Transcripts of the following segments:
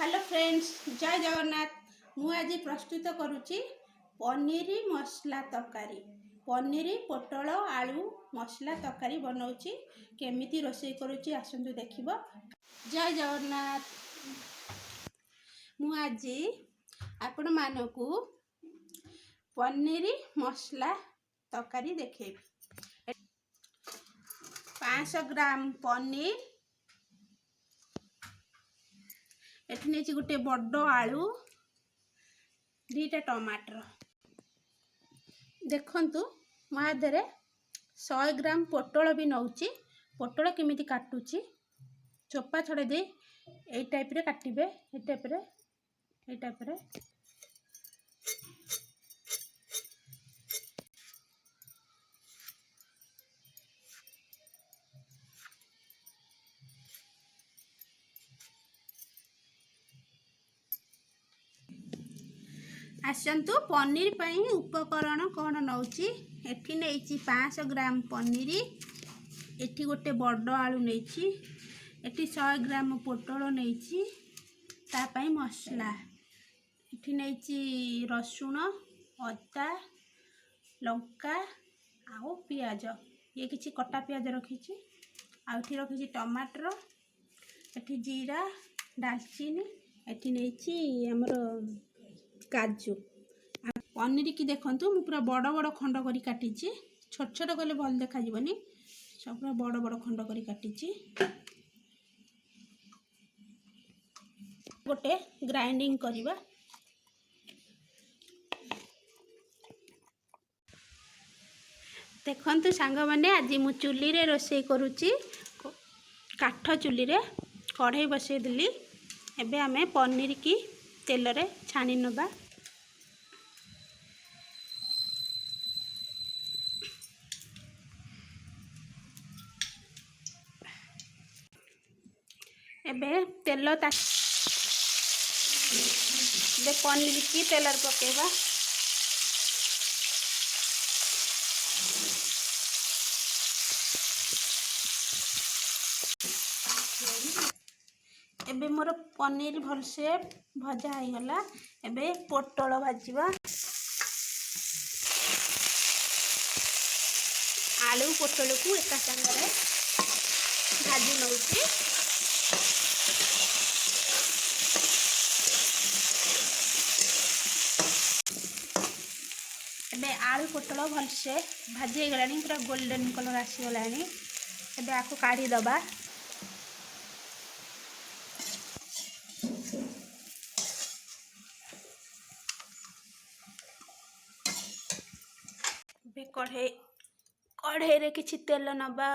Hello friends, जय जगन्नाथ। मु आज प्रस्तुत करुच्ची पनीर मसला तरकारी। पनीर पोटल आलू मसला तरकारी बनाऊँगी। केमिति रोषेई करुच्ची आसंतु देखिबो। जय जगन्नाथ। मु आज आपण मानकू पनीर मसला तरकारी देखेबी। 500 ग्राम पनीर, एठी नहीं गोटे बड़ आलू, 2टा टमाटर। देखंतु माधरे 100 ग्राम पोटल भी नौची। पोटल केमिति काटुची चोपा छड़े दे ए टाइप रे काटिबे। ए टाइप रे आसंतु पनीर पाई उपकरण कौन नौची। एठी नहीं 500 ग्राम पनीर, एठी गोटे बड़ आलू नहीं, एठी 100 ग्राम पोटल नहीं, तापाई मसला एठी नहीं रसुण अदा लंका आउ पियाज, ये किसी कटा पियाज रखी। आउठी रखी टमाटर, एठी जीरा डालचीनी, एठी नहीं हमर काजू। पनीर की देखंतु मु पूरा बड़ बड़ खंड करी काटी। छोट छोट कले भल देखा जीवनी, सब पूरा बड़ बड़ खंड करी काटी। गोटे ग्राइंडिंग करिबा। देखंतु सांग माने आज मु चुली रे रोषेई करूची। काठ चुली रे कढ़ाई बसई दिली। एबे आमे पनीर की तेल रे छाणी नबा। एबे तेल पनीर की तेल पकेबा। एबे मोर पनीर भल से भजा हो गला। एबे पोटल भाजीबा। आलू पोटल को एका संगे भाजी नउची। एबे आलू पोटल भल से भाजी हो गलानी, पूरा गोल्डन कलर आसी गलानी। एबे आको काढ़ी दबा। कढ़े रे किछि तेल नबा।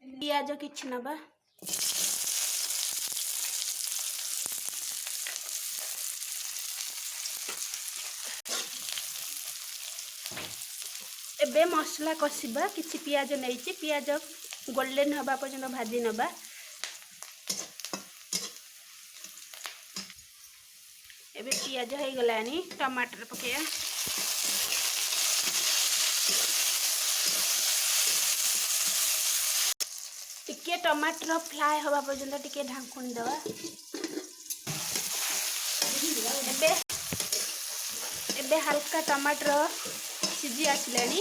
पियाज किछि नबा। एबे मसला कसिबा। किछि पियाज नहीं, पियाज गोल्डन हवा पर्यंत भाजी नबा। एबे पियाज हो गलानी, टमाटर पकेया। टिके टमाटर फ्राए हवा पर्यंत टिके ढांकुनी दवा। एबे हल्का टमाटर सिझी आसलानी।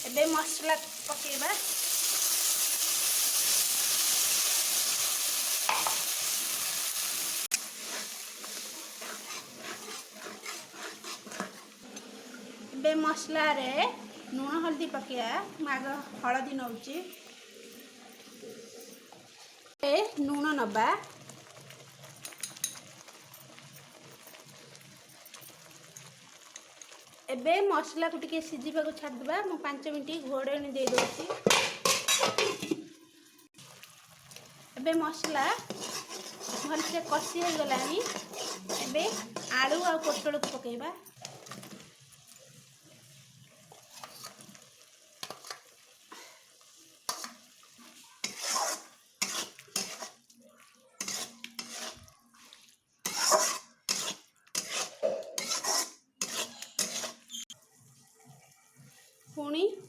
एबे मसला पकेबा। एबे मसला रे लुण हल्दी पकेया। माग हलदी नौची, लुण नबा। एबे मसला को टिके सिझीबा को छाड़ देबा। मु 5 मिनिट घोड़ेनी दे दोची। एबे मसला भल से कसी हो गलानी। एबे आलू आ पोटल को पकेबा।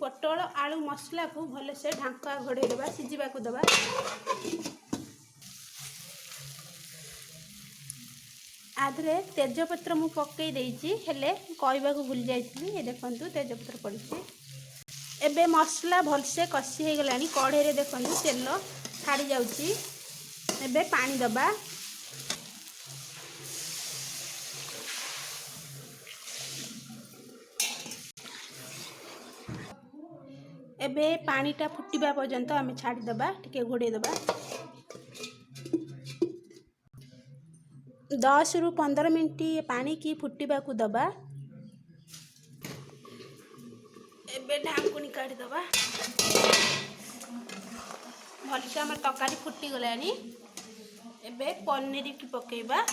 पोटल आलू मसला को भले से ढांका घोड़े देबा सिझिबा को देबा। आधरे तेजपत्र मु पकई देइछि हेले कहबा को भूल जाइछि। ए देखंतु तेजपत्र पड़छि। एबे मसला भल से कसी हे गलानी कढ़े रे देखंतु तेल छाड़ी जाउछि। एबे पानी दबा। एबे पानीटा फुटिबा पर्यंत आमे छाड़ी दबा टिके घोड़े दबा। 10 रु 15 मिनट पानी की फुटिबा को दबा। एबे ढांकुनी काढ़ी दबा। भलसे हमर तकारी फुटी गलानी। एबे पनीर की पकेबा।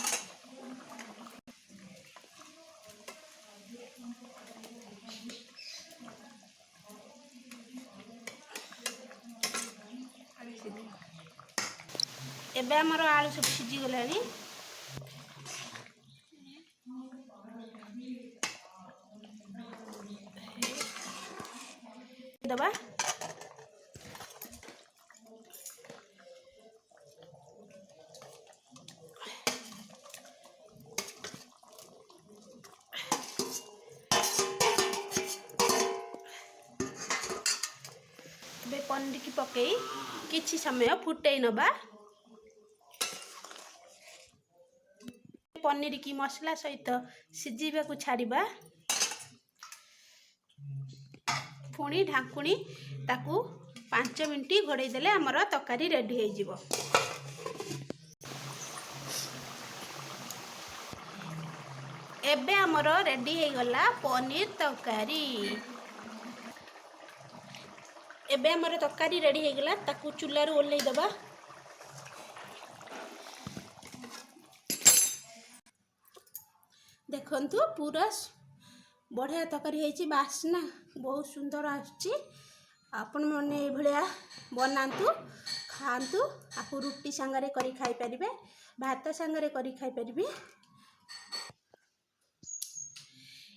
एबे हमर आलू सब सिझी गलानी। दबा। एबे पनीर की पकई किछि समय फुटई नबा। पनीर की मसला सहित सिझिबा को छाड़िबा। पुणी ढांकुणी ताकू 5 मिनट घोड़े देले हमर तकारी रेडी हो जिवो। एबे हमर रेडी हो गला पनीर तकारी। एबे हमर तकारी रेडी हो गला ताकू चुल्ला रो ओल्लै दबा। देखंतु पूरा बढ़िया तकारी होइछि। बासना बहुत सुंदर आछि। आपण मने ए भलिया बनांतु खांतु। आपु रुटी संगरे करी खाई परिबे भात संगरे करी खाई परिबे।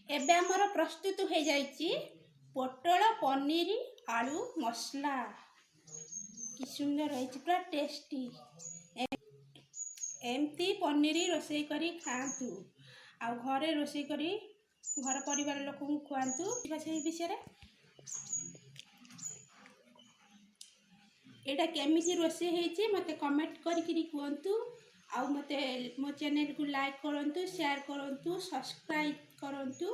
एबे हमर प्रस्तुत हो जाइछि पोटल पनीर आलू मसला। कि सुंदर होइछि पूरा टेस्टी। एमती पनीर रोषेई करी खांतु। आ घरे रोषेई करी घर परिवार लोक को खुआंतु। से विषय एटा केमिति रोषेई हेछि मते कमेंट करी कहंतु। आ मते मो चैनल को लाइक करंतु शेयर करंतु सब्सक्राइब करंतु।